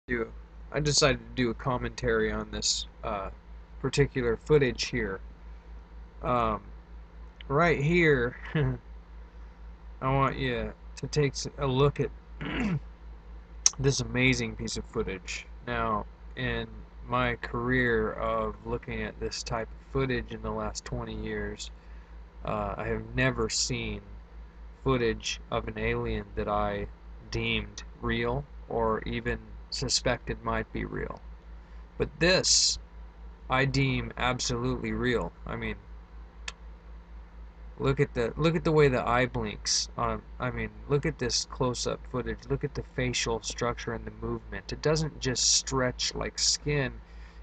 do I decided to do a commentary on this particular footage here. Um, right here, I want you to take a look at this amazing piece of footage. Now, in my career of looking at this type of footage in the last 20 years, I have never seen footage of an alien that I deemed real or even suspected might be real. But this I deem absolutely real. I mean, look at the way the eye blinks. I mean, look at this close-up footage. Look at the facial structure and the movement. It doesn't just stretch like skin.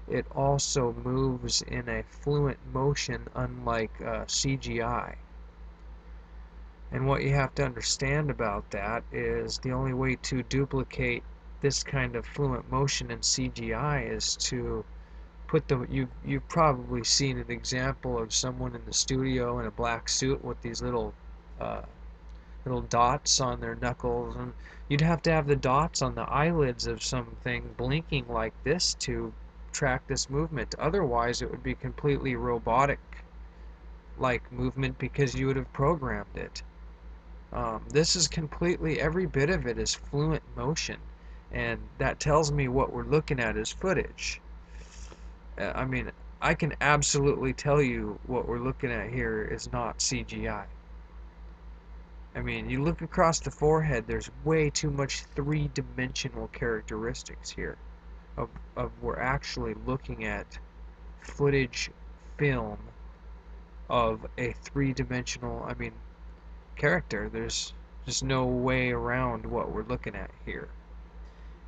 It also moves in a fluent motion, unlike CGI. And what you have to understand about that is the only way to duplicate this kind of fluent motion in CGI is to put them you've probably seen an example of someone in the studio in a black suit with these uh, little dots on their knuckles, and you'd have to have the dots on the eyelids of something blinking like this to track this movement. Otherwise, it would be completely robotic like movement because you would have programmed it. This is completely, every bit of it is fluent motion, and that tells me what we're looking at is footage. I mean, I can absolutely tell you what we're looking at here is not CGI. I mean, you look across the forehead, there's way too much three-dimensional characteristics here. Of we're actually looking at footage film of a three-dimensional, I mean, character. There's just no way around what we're looking at here.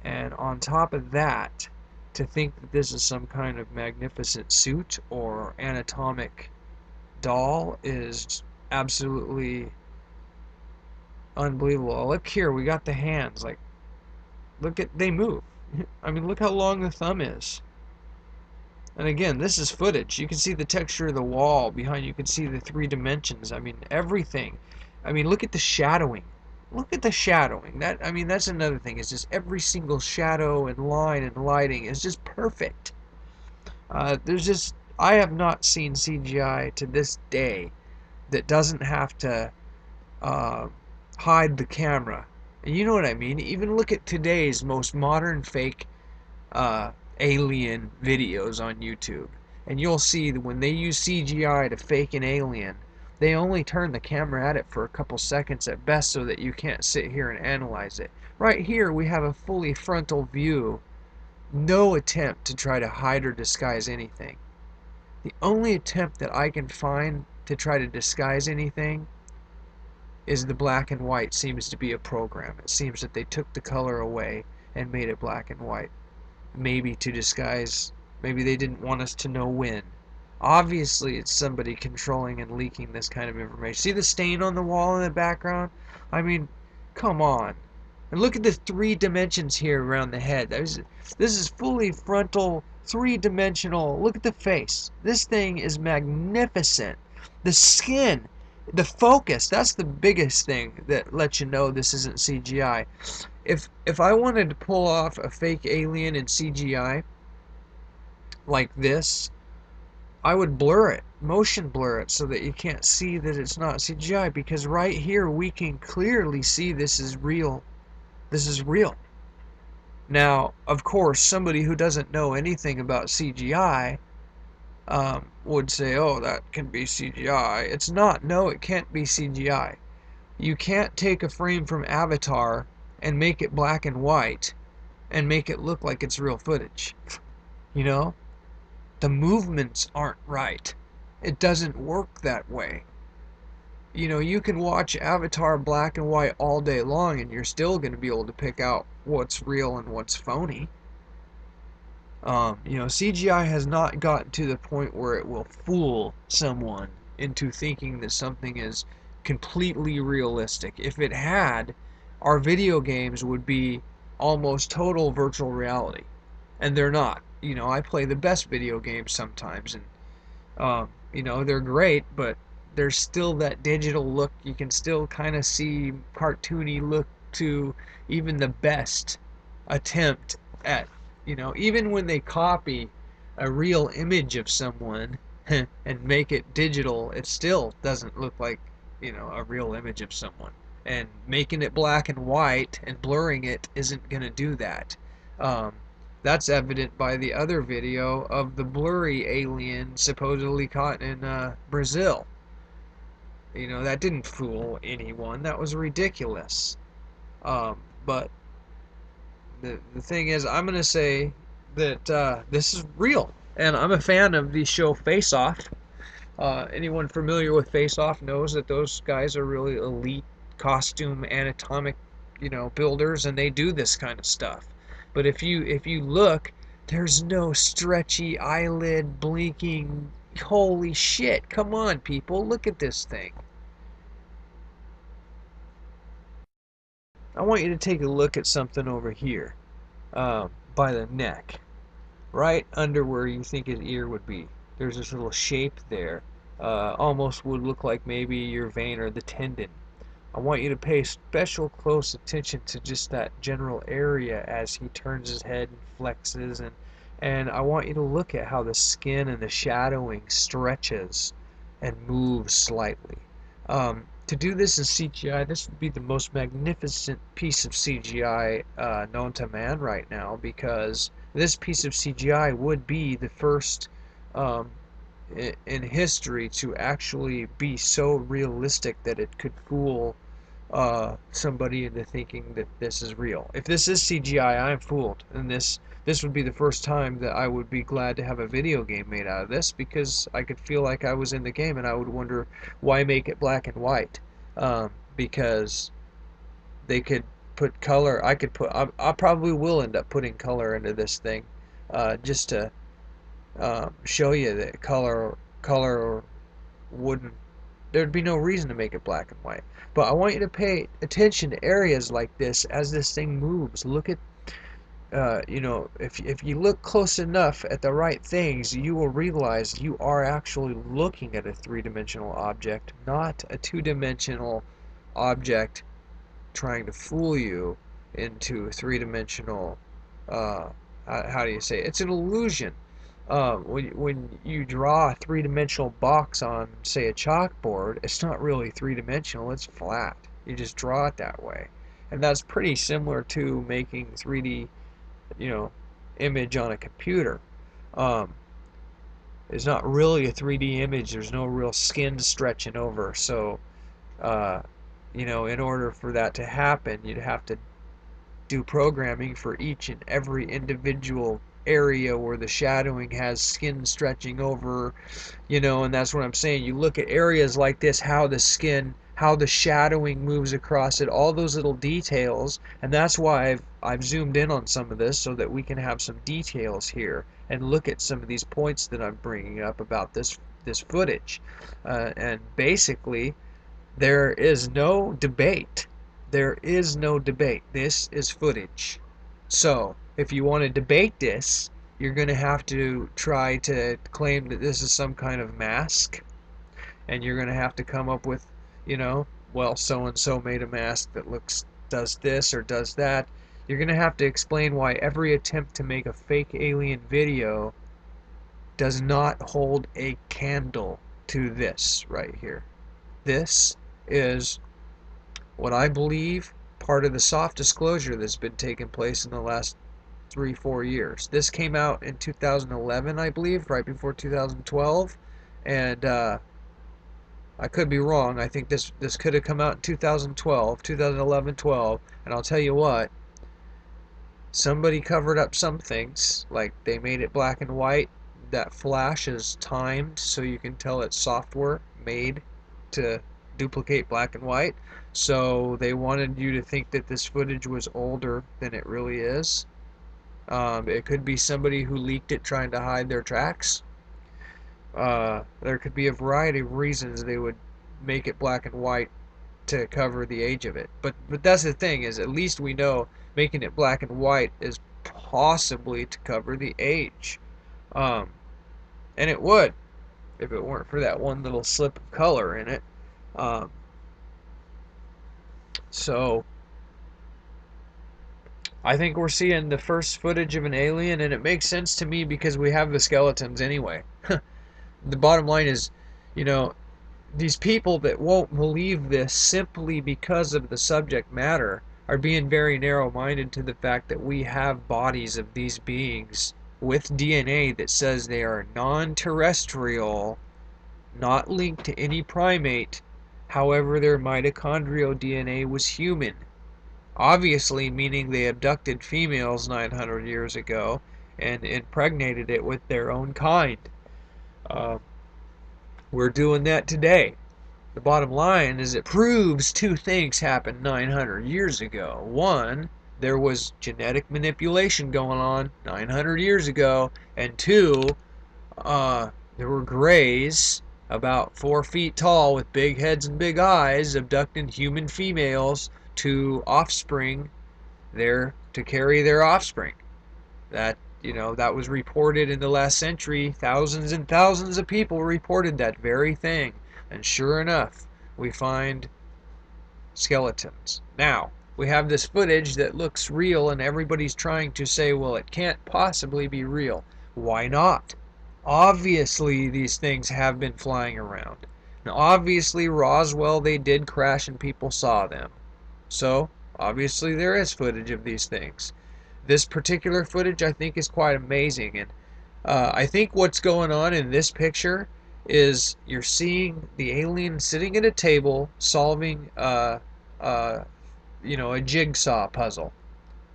And on top of that, to think that this is some kind of magnificent suit or anatomic doll is absolutely unbelievable. Look here, we got the hands. Like, look at, they move. I mean, look how long the thumb is. And again, this is footage. You can see the texture of the wall behind. You can see the three dimensions. I mean, everything. I mean, look at the shadowing. Look at the shadowing. I mean, that's another thing. It's just every single shadow and line and lighting is just perfect. There's just, I have not seen CGI to this day that doesn't have to uh, hide the camera. And you know what I mean? Even look at today's most modern fake uh, alien videos on YouTube. And you'll see that when they use CGI to fake an alien, they only turn the camera at it for a couple seconds at best so that you can't sit here and analyze it. Right here we have a fully frontal view, no attempt to try to hide or disguise anything. The only attempt that I can find to try to disguise anything is the black and white seems to be a program. It seems that they took the color away and made it black and white. Maybe to disguise, maybe they didn't want us to know when. Obviously, it's somebody controlling and leaking this kind of information. See the stain on the wall in the background? I mean, come on. And look at the three dimensions here around the head. This is fully frontal, three-dimensional. Look at the face. This thing is magnificent. The skin, the focus, that's the biggest thing that lets you know this isn't CGI. If I wanted to pull off a fake alien in CGI like this, I would blur it, motion blur it, so that you can't see that it's not CGI, because right here we can clearly see this is real. This is real. Now, of course, somebody who doesn't know anything about CGI would say, oh, that can be CGI. It's not. No, it can't be CGI. You can't take a frame from Avatar and make it black and white and make it look like it's real footage. You know? The movements aren't right. It doesn't work that way. You know, you can watch Avatar black and white all day long and you're still going to be able to pick out what's real and what's phony. You know, CGI has not gotten to the point where it will fool someone into thinking that something is completely realistic. If it had, our video games would be almost total virtual reality. And they're not. You know, I play the best video games sometimes, and you know, they're great, but there's still that digital look. You can still kind of see cartoony look to even the best attempt at, even when they copy a real image of someone and make it digital, it still doesn't look like, a real image of someone. And making it black and white and blurring it isn't going to do that. Um, that's evident by the other video of the blurry alien supposedly caught in Brazil. That didn't fool anyone. That was ridiculous. But the thing is, I'm going to say that this is real. And I'm a fan of the show Face Off. Anyone familiar with Face Off knows that those guys are really elite costume anatomic, builders, and they do this kind of stuff. But if you look, there's no stretchy eyelid blinking. Holy shit! Come on, people, look at this thing. I want you to take a look at something over here, by the neck, right under where you think his ear would be. There's this little shape there. Almost would look like maybe your vein or the tendon. I want you to pay special close attention to just that general area as he turns his head and flexes, and I want you to look at how the skin and the shadowing stretches and moves slightly. To do this in CGI, this would be the most magnificent piece of CGI known to man right now, because this piece of CGI would be the first um, in history to actually be so realistic that it could fool somebody into thinking that this is real. If this is CGI, I'm fooled, and this would be the first time that I would be glad to have a video game made out of this, because I could feel like I was in the game, and I would wonder why make it black and white, because they could put color. I probably will end up putting color into this thing, just to show you that color wouldn't there'd be no reason to make it black and white. But I want you to pay attention to areas like this as this thing moves. Look at, if you look close enough at the right things, you will realize you are actually looking at a three-dimensional object, not a two-dimensional object trying to fool you into three-dimensional, uh, how do you say it? It's an illusion. When you draw a three-dimensional box on, say, a chalkboard, it's not really three-dimensional, it's flat. You just draw it that way. And that's pretty similar to making 3D, you know, image on a computer. Um, it's not really a 3D image, there's no real skin stretching over. So, uh, in order for that to happen, you'd have to do programming for each and every individual area where the shadowing has skin stretching over, and that's what I'm saying. You look at areas like this, how the skin, how the shadowing moves across it, all those little details, and that's why I've zoomed in on some of this so that we can have some details here and look at some of these points that I'm bringing up about this footage. And basically, there is no debate. There is no debate. This is footage. So, if you want to debate this, you're going to have to try to claim that this is some kind of mask, and you're going to have to come up with, well, so and so made a mask that does this or does that. You're going to have to explain why every attempt to make a fake alien video does not hold a candle to this right here. This is what I believe part of the soft disclosure that's been taking place in the last 3-4 years. This came out in 2011, I believe, right before 2012, and I could be wrong. I think this could have come out in 2012, 2011, 12, and I'll tell you what. Somebody covered up some things, like they made it black and white. That flash is timed so you can tell it's software made to duplicate black and white. So they wanted you to think that this footage was older than it really is. It could be somebody who leaked it trying to hide their tracks. There could be a variety of reasons they would make it black and white to cover the age of it. But that's the thing, is at least we know making it black and white is possibly to cover the age. Um, and it would, if it weren't for that one little slip of color in it. Um, so I think we're seeing the first footage of an alien, and it makes sense to me because we have the skeletons anyway. The bottom line is, you know, these people that won't believe this simply because of the subject matter are being very narrow-minded to the fact that we have bodies of these beings with DNA that says they are non-terrestrial, not linked to any primate. However, their mitochondrial DNA was human. Obviously, meaning they abducted females 900 years ago and impregnated it with their own kind. Uh, we're doing that today. The bottom line is it proves two things happened 900 years ago. One, there was genetic manipulation going on 900 years ago. And two, there were grays about 4 feet tall with big heads and big eyes abducting human females to offspring there to carry their offspring. That was reported in the last century. Thousands and thousands of people reported that very thing. And sure enough, we find skeletons. Now, we have this footage that looks real, and everybody's trying to say, well, it can't possibly be real. Why not? Obviously, these things have been flying around. Now, obviously, Roswell, they did crash and people saw them. So, obviously, there is footage of these things. This particular footage, I think, is quite amazing. And I think what's going on in this picture is you're seeing the alien sitting at a table solving, a jigsaw puzzle.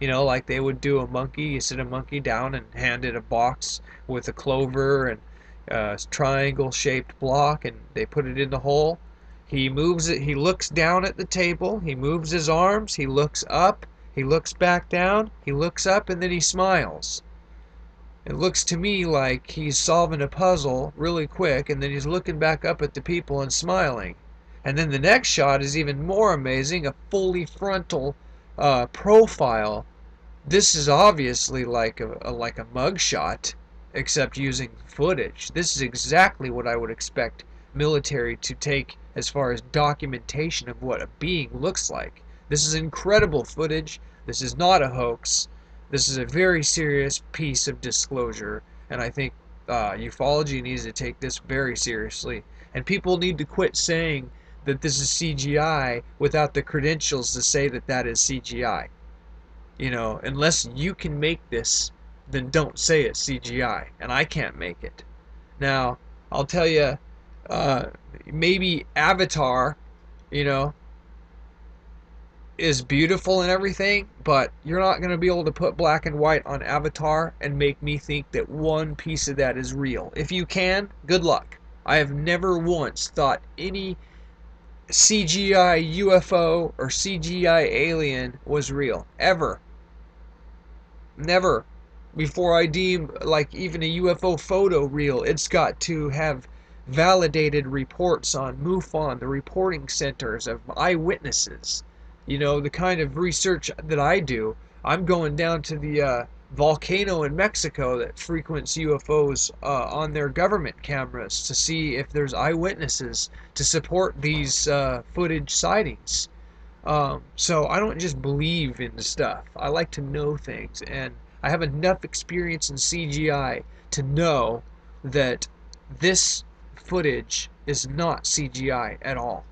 Like they would do a monkey. You sit a monkey down and hand it a box with a clover and a triangle-shaped block, and they put it in the hole. He moves it. He looks down at the table. He moves his arms. He looks up. He looks back down. He looks up, and then he smiles. It looks to me like he's solving a puzzle really quick, and then he's looking back up at the people and smiling. And then the next shot is even more amazing, a fully frontal profile. This is obviously like a mug shot, except using footage. This is exactly what I would expect military to take as far as documentation of what a being looks like. This is incredible footage. This is not a hoax. This is a very serious piece of disclosure, and I think ufology needs to take this very seriously. And people need to quit saying that this is CGI without the credentials to say that that is CGI. Unless you can make this, then don't say it's CGI, and I can't make it. Now, I'll tell you, maybe Avatar, you know, is beautiful and everything, but you're not going to be able to put black and white on Avatar and make me think that one piece of that is real. If you can, good luck. I have never once thought any CGI UFO or CGI alien was real. Ever. Never. Before I deem like even a UFO photo real, it's got to have validated reports on MUFON, the reporting centers of eyewitnesses. The kind of research that I do, I'm going down to the volcano in Mexico that frequents UFOs on their government cameras to see if there's eyewitnesses to support these footage sightings. So I don't just believe in stuff. I like to know things, and I have enough experience in CGI to know that this footage is not CGI at all.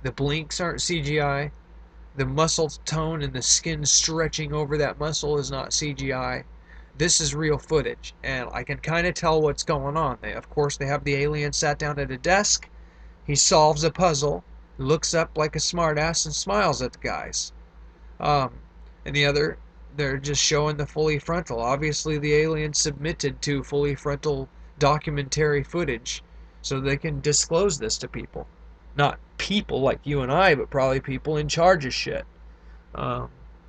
The blinks aren't CGI. The muscle tone and the skin stretching over that muscle is not CGI. This is real footage, and I can kind of tell what's going on. Of course, they have the alien sat down at a desk. He solves a puzzle, looks up like a smartass, and smiles at the guys. And the other, they're just showing the fully frontal. Obviously, the alien submitted to fully frontal documentary footage so they can disclose this to people. Not people like you and I, but probably people in charge of shit.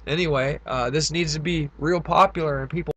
Anyway, this needs to be real popular and people